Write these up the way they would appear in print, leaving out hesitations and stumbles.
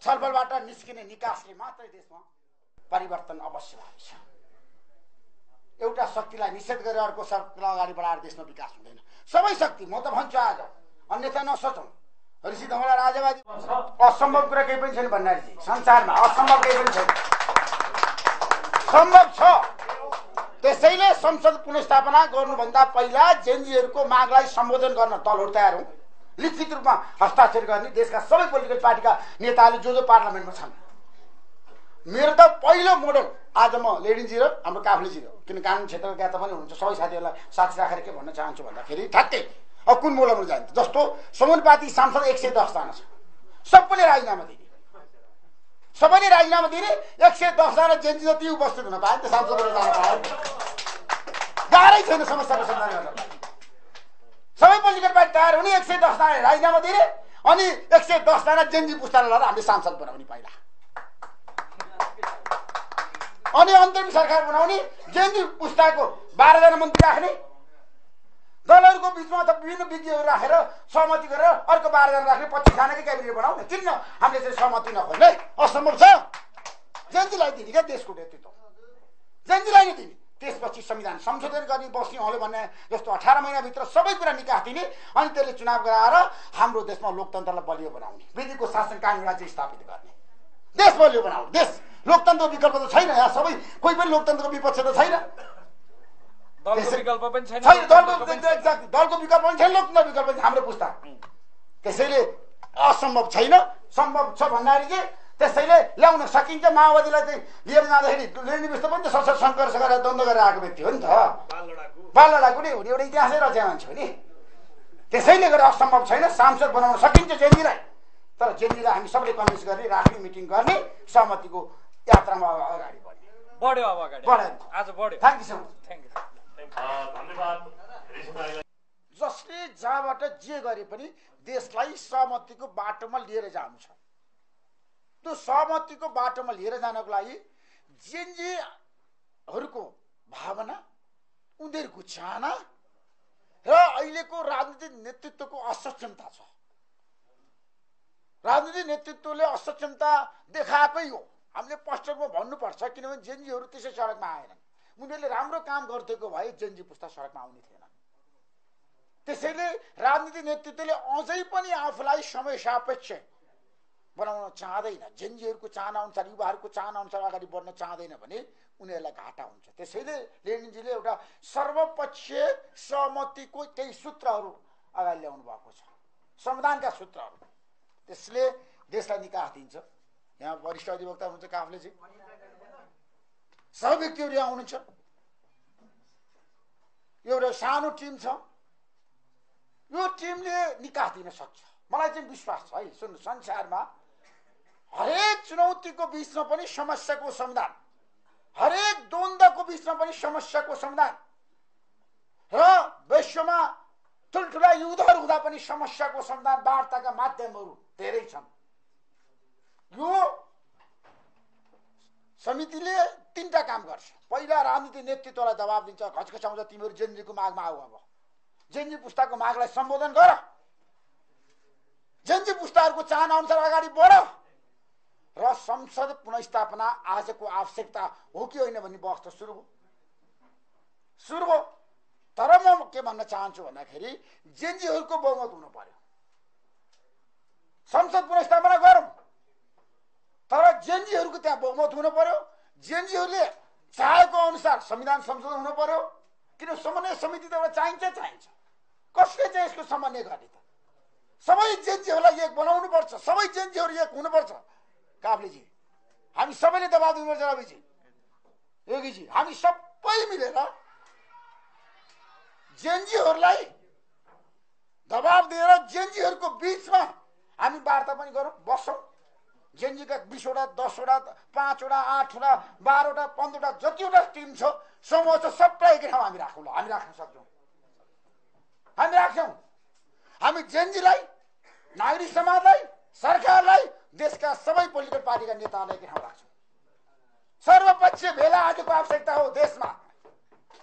छलफलबाट निस्किने निकासले मात्रै देशमा परिवर्तन अवश्य हुन्छ। एउटा शक्तिलाई निषेध गरेर अर्को शक्तिलाई अगाडि बढाएर देशमा विकास हुँदैन। सबै शक्ति, म त भन्छु आज, अन्यथा नसोचौँ। ऋषि धवला राजवादी असम्भव कुरा केही पनि छैन भण्डारीजी, संसारमा असम्भव केही पनि छैन, सम्भव छ। त्यसैले संसद पुनर्स्थापना गर्नुभन्दा पहिला जेएनजीहरूको मागलाई सम्बोधन गर्न दलहरू तयार हौँ, लिखित रूपमा हस्ताक्षर गर्ने। देशका सबै पोलिटिकल पार्टीका नेताहरूले जो पार्लियामेन्टमा छन्। मेरो त पहिलो मोडल आज म लेडिन्जी र हाम्रो काफ्लेजी हो, किन कानुन क्षेत्रका ज्ञाता पनि हुनुहुन्छ। सबै साथीहरूलाई साथी राखेर के भन्न चाहन्छु भन्दाखेरि ठ्याक्कै अब कुन मोडलमा जान्छ। जस्तो समानुपातिक सांसद 110 जना छ, सबैले राजीनामा दिने, सबैले राजीनामा दिने। 110 जना जेएनजी जति उपस्थित हुन पाए, त्यो सांसदहरू जान पाए, गाह्रै छैन समस्याको समाधान गर्न। सबै पोलिटिकल पार्टी तयार हुने, 110 जना राजीनामा दिने, अनि 110 जना जेएनजी पुस्तालाई लगाएर हामीले सांसद बनाउने पहिला, अनि अन्तरिम सरकार बनाउने। जेएनजी पुस्ताको 12 जना मन्त्री राख्ने, दलहरूको बिचमा त विभिन्न विज्ञहरू राखेर सहमति गरेर अर्को 12 जना राख्ने, 25 जनाकै क्याबिनेट बनाउने। किन हामीले चाहिँ सहमति नखोज्ने? असम्भव छ। जेएनजीलाई दिने क्या देशको नेतृत्व, जेएनजीलाई नै दिने। त्यसपछि संविधान संशोधन गर्ने बस्ने हलो भन्ने जस्तो 18 महिनाभित्र सबै कुरा निकास दिने, अनि त्यसले चुनाव गराएर हाम्रो देशमा लोकतन्त्रलाई बलियो बनाउने, विधिको शासन कानुन राज्य स्थापित गर्ने, देश बलियो बनाउने। देश लोकतन्त्रको विकल्प त छैन, यहाँ सबै कोही पनि लोकतन्त्रको विपक्ष त छैन, दलको विकल्प पनि छैन, दलको विकल्प पनि छैन, लोकतन्त्र विकल्प पनि हाम्रो पुस्ता। त्यसैले असम्भव छैन, सम्भव छ भण्डारीजी। त्यसैले ल्याउन सकिन्छ। माओवादीलाई चाहिँ लिएर जाँदाखेरि लेनिन विष्ट पनि त सशस्त्र सङ्घर्ष गरेर द्वन्द्व गरेर आएको व्यक्ति हो नि त, बाल लडाकु नै हुने, एउटा इतिहासै रच्या मान्छे हो नि। त्यसैले गर्दा असम्भव छैन, सांसद बनाउन सकिन्छ जेएनजीलाई। तर जेएनजीलाई हामी सबैले कन्भिन्स गर्ने, राख्ने, मिटिङ गर्ने, सहमतिको यात्रामा अगाडि बढ्ने। बढ्यो अब अगाडि, आज बढ्यो। Thank you so much. धन्यवाद। जसले जहाँबाट जे गरे पनि देशलाई सहमतिको बाटोमा लिएर जानु छ। त्यो सहमतिको बाटोमा लिएर जानको लागि जेएनजीहरूको भावना, उनीहरूको चाहना र अहिलेको राजनीतिक नेतृत्वको असक्षमता छ। राजनीतिक नेतृत्वले असक्षमता देखाएकै हो, हामीले स्पष्ट रूपमा भन्नुपर्छ। किनभने जेएनजीहरू त्यसै सडकमा आएनन्। उनीहरूले राम्रो काम गर्थेको भए जेएनजी पुस्ता सडकमा आउने थिएन। त्यसैले राजनीतिक नेतृत्वले अझै पनि आफूलाई समय सापेक्ष बनाउन चाहँदैन, जेएनजीहरूको चाहना अनुसार, युवाहरूको चाहना अनुसार अगाडि बढ्न चाहँदैन भने उनीहरूलाई घाटा हुन्छ। त्यसैले लेनिनजीले एउटा सर्वपक्षीय सहमतिको केही सूत्रहरू अगाडि ल्याउनु भएको छ, संविधानका सूत्रहरू। त्यसले देशलाई निकास दिन्छ। यहाँ वरिष्ठ अधिवक्ता हुनुहुन्छ काफ्लेजी, सबै व्यक्तिहरू यहाँ हुनुहुन्छ। एउटा सानो टिम छ, यो टिमले निकास दिन सक्छ। मलाई चाहिँ विश्वास छ है। सुन्नु, संसारमा हरेक चुनौतीको बिचमा पनि समस्याको समाधान, हरेक द्वन्द्वको बिचमा पनि समस्याको समाधान, र विश्वमा ठुल्ठुला युद्धहरू हुँदा पनि समस्याको समाधान वार्ताका माध्यमहरू धेरै छन्। यो समितिले 3टा काम गर्छ। पहिला राजनीतिक नेतृत्वलाई दबाब दिन्छ, घचघचाउँछ, तिमीहरू जेएनजीको मागमा आऊ, अब जेएनजी पुस्ताको मागलाई सम्बोधन गर, जेएनजी पुस्ताहरूको चाहना अनुसार अगाडि बढ, र संसद पुनर्स्थापना आजको आवश्यकता हो कि होइन भन्ने बहस त सुरु भयो। तर म के भन्न चाहन्छु भन्दाखेरि जेएनजीहरूको बहुमत हुनु पर्यो। संसद पुनर्स्थापना गरौँ, तर जेएनजीहरूको त्यहाँ बहुमत हुनु पर्यो। जेएनजीहरूले चाहेको अनुसार संविधान संशोधन हुनु पर्यो। किन समन्वय समिति त एउटा चाहिन्छ। कसले चाहिँ यसको समन्वय गर्ने त? सबै जेएनजीहरूलाई एक बनाउनु पर्छ, सबै जेएनजीहरू एक हुनुपर्छ। काफ्लेजी, हामी सबैले दबाब दिनुपर्छ। रविजी, योगीजी, हामी सबै मिलेर जेएनजीहरूलाई दबाब दिएर जेएनजीहरूको बिचमा हामी वार्ता पनि गरौँ, बसौँ। जेएनजीका 20 वटा, 10 वटा, 5 वटा, 8 वटा, 12 वटा, 15 वटा जतिवटा टिम छ, समूह छ, सबलाई एक ठाउँ हामी राखौँ। ल, हामी राख्न सक्छौँ, हामी राख्छौँ। हामी जेएनजीलाई, नागरिक समाजलाई, सरकारलाई, देशका सबै पोलिटिकल पार्टीका नेताहरूलाई एक ठाउँ राख्छौँ। सर्वपक्षीय भेला आजको आवश्यकता हो देशमा,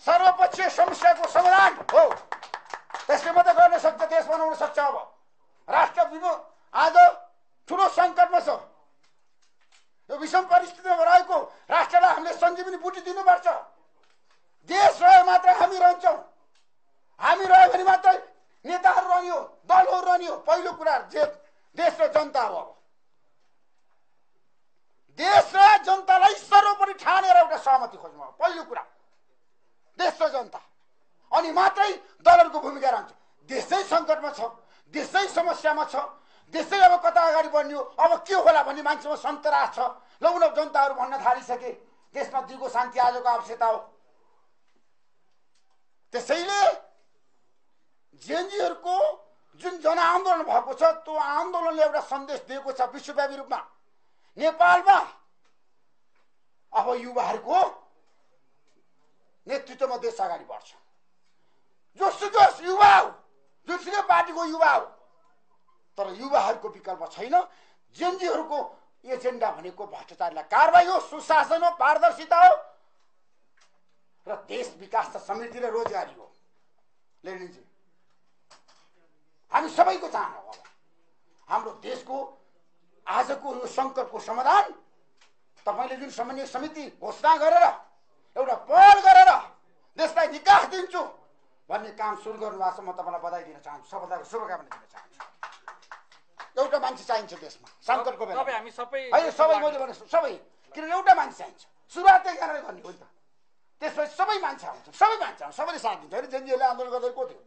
सर्वपक्षीय समस्याको समाधान हो। त्यसले मात्रै गर्न सक्छ, देश बनाउन सक्छ। अब राष्ट्र आज ठुलो सङ्कटमा छ, बुटी दिनुपर्छ। देश रह्यो मात्र हामी रहन्छौँ, हामी रह्यो भने मात्रै नेताहरू रहने हो, दलहरू रहने हो। पहिलो कुरा देश र जनता हो। अब देश र जनतालाई सर्वोपरि ठानेर एउटा सहमति खोज्नु हो पहिलो कुरा, देश र जनता, अनि मात्रै दलहरूको भूमिका रहन्छ। देशै सङ्कटमा छ, देशै समस्यामा छ, देशै अब कता अगाडि बढ्ने हो, अब के होला भन्ने मान्छेमा सन्तरास छ। लौन जनताहरू भन्न थालिसके देशमा दिगो शान्ति आजको आवश्यकता हो। त्यसैले जेएनजीहरूको जुन जनआन्दोलन भएको छ त्यो आन्दोलनले एउटा सन्देश दिएको छ विश्वव्यापी रूपमा। नेपालमा अब युवाहरूको नेतृत्वमा देश अगाडि बढ्छ। जोसुकै युवा हो, जोसुकै पार्टीको युवा हो, तर युवाहरूको विकल्प छैन। जेएनजीहरूको एजेन्डा भनेको भ्रष्टाचारलाई कारबाही हो, सुशासन हो, पारदर्शिता हो र देश विकास र समृद्धि र रोजगारी हो। लेनिनजी हामी सबैको चाहना हो। हाम्रो देशको आजको यो सङ्कटको समाधान तपाईँले जुन समन्वय समिति घोषणा गरेर एउटा पहल गरेर देशलाई विकास दिन्छु भन्ने काम सुरु गर्नुभएको छ। म तपाईँलाई बधाई दिन चाहन्छु, सफलताको शुभकामना दिन चाहन्छु। एउटा मान्छे चाहिन्छ देशमा सङ्कटको बेला, हामी सबै होइन सबै, मैले भने सबै, किनभने एउटा मान्छे चाहिन्छ। सुरुवातै गरेर गर्ने हो नि त, त्यसपछि सबै मान्छे आउँछ, सबै मान्छे आउँछ, सबैले साथ दिन्छ। होइन जेएनजीले आन्दोलन गर्दा को थियो?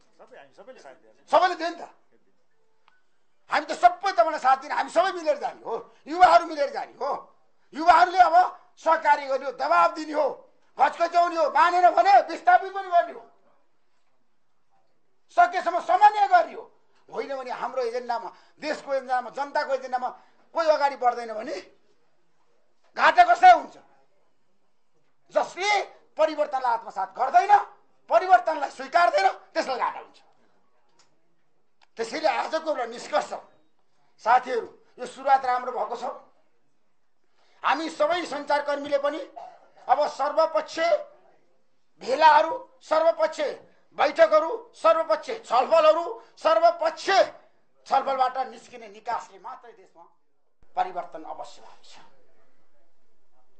सबैले थियो नि त। हामी त सबै तपाईँलाई साथ दिने, हामी सबै मिलेर जाने हो, युवाहरू मिलेर जाने हो। युवाहरूले अब सहकार्य गर्ने हो, दबाब दिने हो, घचकच्याउने हो, मानेन भने विस्थापित पनि गर्ने हो, सकेसम्म समन्वय गर्ने हो। होइन भने हाम्रो एजेन्डामा, देशको एजेन्डामा, जनताको एजेन्डामा कोही अगाडि बढ्दैन भने घाटा कसै हुन्छ? जसले परिवर्तनलाई आत्मसात गर्दैन, परिवर्तनलाई स्वीकार्दैन, त्यसलाई घाटा हुन्छ। त्यसैले आजको एउटा निष्कर्ष साथीहरू, यो सुरुवात राम्रो भएको छ। हामी सबै सञ्चारकर्मीले पनि अब सर्वपक्ष भेलाहरू, सर्वपक्ष बैठकहरू, सर्वपक्ष छलफलहरू, सर्वपक्ष छलफलबाट निस्किने निकासले मात्रै देशमा परिवर्तन अवश्य हुन्छ।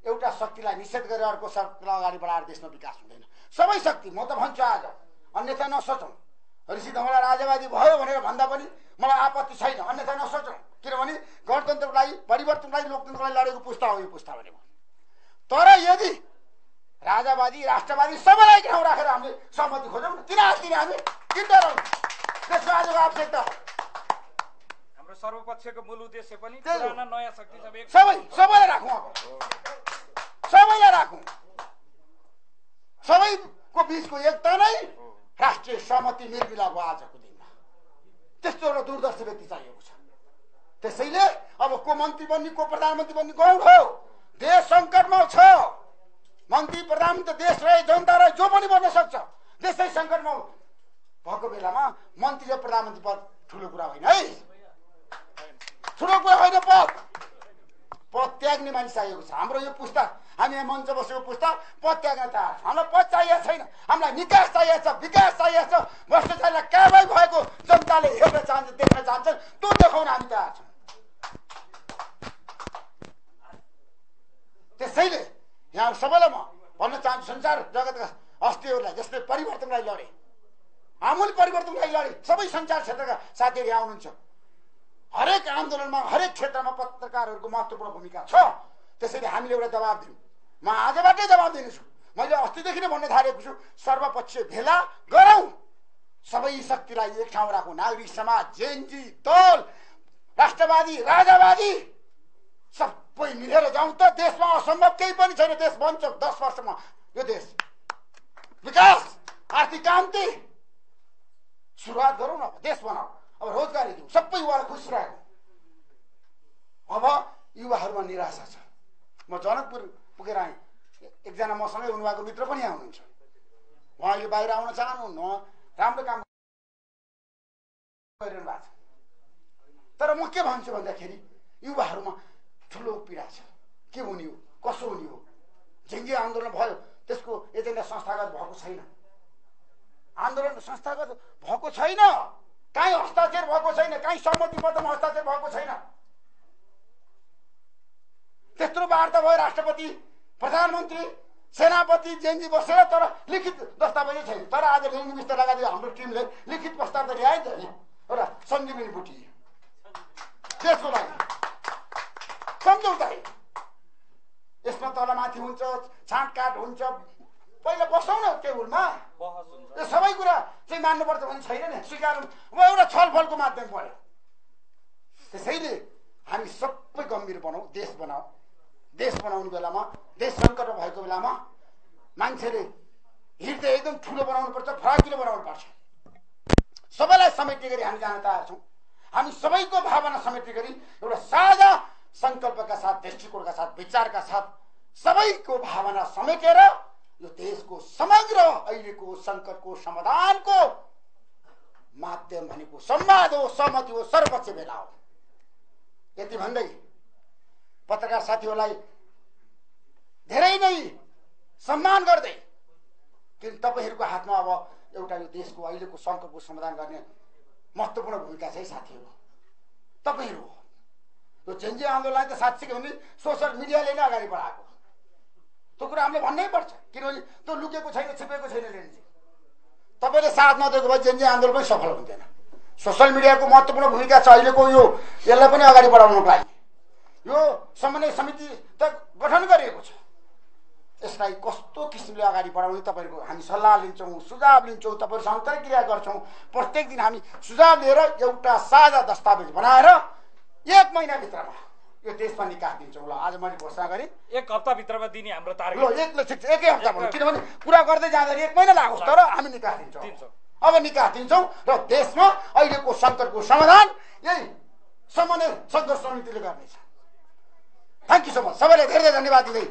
एउटा शक्तिलाई निषेध गरेर अर्को शक्तिलाई अगाडि बढाएर देशमा विकास हुँदैन। सबै शक्ति, म त भन्छु आज, अन्यथा नसोचौँ। ऋषि धवला राजावादी भयो भनेर भन्दा पनि मलाई आपत्ति छैन, अन्यथा नसोचौँ। किनभने गणतन्त्रको लागि, परिवर्तनको लागि, लोकतन्त्रको लागि लडेको पुस्ता हो यो पुस्ता भनेको। तर यदि राजावादी, राष्ट्रवादी सबैलाई ठाउँ राखेर हामीले सहमति खोज्यौँ, किन आत्तिने हामी? किन डराउँ? त्यसको आजको आवश्यकता हाम्रो सर्वपक्षको मूल उद्देश्य पनि पुराना नयाँ शक्ति सबैलाई राखौँ, अब सबैलाई राखौँ। सबैको बिचको एकता नै राष्ट्रिय सहमति निर्मिला भयो आजको दिनमा। त्यस्तो एउटा दूरदर्शी व्यक्ति चाहिएको छ। त्यसैले अब को मन्त्री बन्ने, को प्रधानमन्त्री बन्ने गौड हो। देश सङ्कटमा छ, मन्त्री प्रधानमन्त्री देश रहे, जनता रहे, जो पनि बन्न सक्छ। देशै सङ्कटमा भएको बेलामा मन्त्री र प्रधानमन्त्री पद ठुलो कुरा होइन है, ठुलो कुरा होइन। पद त्याग्ने मान्छे चाहिएको छ। हाम्रो यो पुस्ता, हामी यहाँ मञ्च बसेको पुस्ता पद त्याग्न तयार छ। हामीलाई पद चाहिएको छैन, हामीलाई निकास चाहिएको छ, विकास चाहिएको छ। भ्रष्टाचारलाई कारबाही भएको जनताले हेर्न चाहन्छ, देख्न चाहन्छ, त्यो देखाउन हामी तयार छौँ। त्यसैले यहाँ सबैलाई म भन्न चाहन्छु, संसार जगतका हस्तीहरूलाई जसले परिवर्तनलाई लडे, आमूल परिवर्तनलाई लडे, सबै संचार क्षेत्रका साथीहरू यहाँ हुनुहुन्छ। हरेक आन्दोलनमा, हरेक क्षेत्रमा पत्रकारहरूको महत्त्वपूर्ण भूमिका छ। त्यसैले हामीले एउटा दबाब दिउँ। म आजबाटै दबाब दिनेछु। मैले अस्तिदेखि नै भन्न थालेको छु, सर्वपक्षीय भेला गरौँ, सबै शक्तिलाई एक ठाउँ राखौँ। नागरिक समाज, जेएनजी, दल, राष्ट्रवादी, राजावादी सबै मिलेर जाउँ त। देशमा असम्भव केही पनि छैन। देश बन्छ 10 वर्षमा। यो देश विकास, आर्थिक क्रान्ति सुरुवात गरौँ न। देश बनाऊ, अब रोजगारी दिउँ, सबै युवालाई खुसी राखौँ। अब युवाहरूमा निराशा छ। म जनकपुर पुगेर आएँ, एकजना मसँगै हुनुभएको मित्र पनि यहाँ हुनुहुन्छ। उहाँले बाहिर आउन चाहनुहुन्न, राम्रो काम गरिरहनु भएको छ। तर म के भन्छु भन्दाखेरि युवाहरूमा ठुलो पीडा छ। के हुने हो, कसो हुने हो? जेएनजी आन्दोलन भयो, त्यसको एजेन्डा संस्थागत भएको छैन। आन्दोलन संस्थागत भएको छैन, कहीँ हस्ताक्षर भएको छैन, कहीँ सहमति पत्रमा हस्ताक्षर भएको छैन। त्यत्रो वार्ता भयो, राष्ट्रपति, प्रधानमन्त्री, सेनापति जेनजी बसेर तर लिखित दस्तावेजै छैन। तर आज रेन्जी मिस्टर लगायत हाम्रो टिमले लिखित प्रस्ताव त ल्यायो नि त एउटा सञ्जीवनी बुटी देशको लागि सम्झौता। यसमा तलमाथि हुन्छ, छाँटकाट हुन्छ, पहिला बसौँ न टेबलमा, यो सबै कुरा चाहिँ मान्नुपर्छ भन्ने छैन नि, स्वीकार एउटा छलफलको माध्यम पर्यो। त्यसैले हामी सबै गम्भीर बनाऊ, देश बनाऊ। देश बनाउने बेलामा, देश सङ्कटमा भएको बेलामा मान्छेले हृदय एकदम ठुलो बनाउनुपर्छ, फराकिलो बनाउनुपर्छ। सबैलाई समेट्ने गरी हामी जान तयार छौँ। हामी सबैको भावना समेट्ने गरी एउटा साझा सङ्कल्पका साथ, दृष्टिकोणका साथ, विचारका साथ सबैको भावना समेटेर यो देशको समग्र अहिलेको सङ्कटको समाधानको माध्यम भनेको संवाद हो, सहमति हो, सर्वोच्च भेला हो। यति भन्दै पत्रकार साथीहरूलाई धेरै नै सम्मान गर्दै, किन तपाईँहरूको हातमा अब एउटा यो देशको अहिलेको सङ्कटको समाधान गर्ने महत्त्वपूर्ण भूमिका चाहिँ साथीहरू तपाईँहरू हो। यो जेनजी आन्दोलनलाई त साँच्चै भने सोसल मिडियाले नै अगाडि बढाएको, त्यो कुरा हामीले भन्नै पर्छ, किनभने त्यो लुकेको छैन, छिपेको छैन। जेनजी तपाईँले साथ नदिएको भए जेनजी आन्दोलन पनि सफल हुन्थेन। सोसल मिडियाको महत्त्वपूर्ण भूमिका छ अहिलेको यो यसलाई पनि अगाडि बढाउनको लागि। यो समन्वय समिति त गठन गरिएको छ, यसलाई कस्तो किसिमले अगाडि बढाउने तपाईँहरूको हामी सल्लाह लिन्छौँ, सुझाव लिन्छौँ, तपाईँहरूसँग अन्तर्क्रिया गर्छौँ। प्रत्येक दिन हामी सुझाव लिएर एउटा साझा दस्तावेज बनाएर 1 महिनाभित्रमा यो देशमा निकास दिन्छौँ। ल आज मैले घोषणा गरेँ 1 हप्ताभित्रमा दिने हाम्रो टार्गेट। ल एकै हप्ता भन्नु, किनभने पुरा गर्दै जाँदाखेरि 1 महिना लागोस्, तर हामी निकास दिन्छौँ। अब निकास दिन्छौँ र देशमा अहिलेको सङ्कटको समाधान यही समन्वय सङ्घर्ष समितिले गर्नेछ। Thank you so much. सबैलाई धेरै धेरै धन्यवाद दिँदै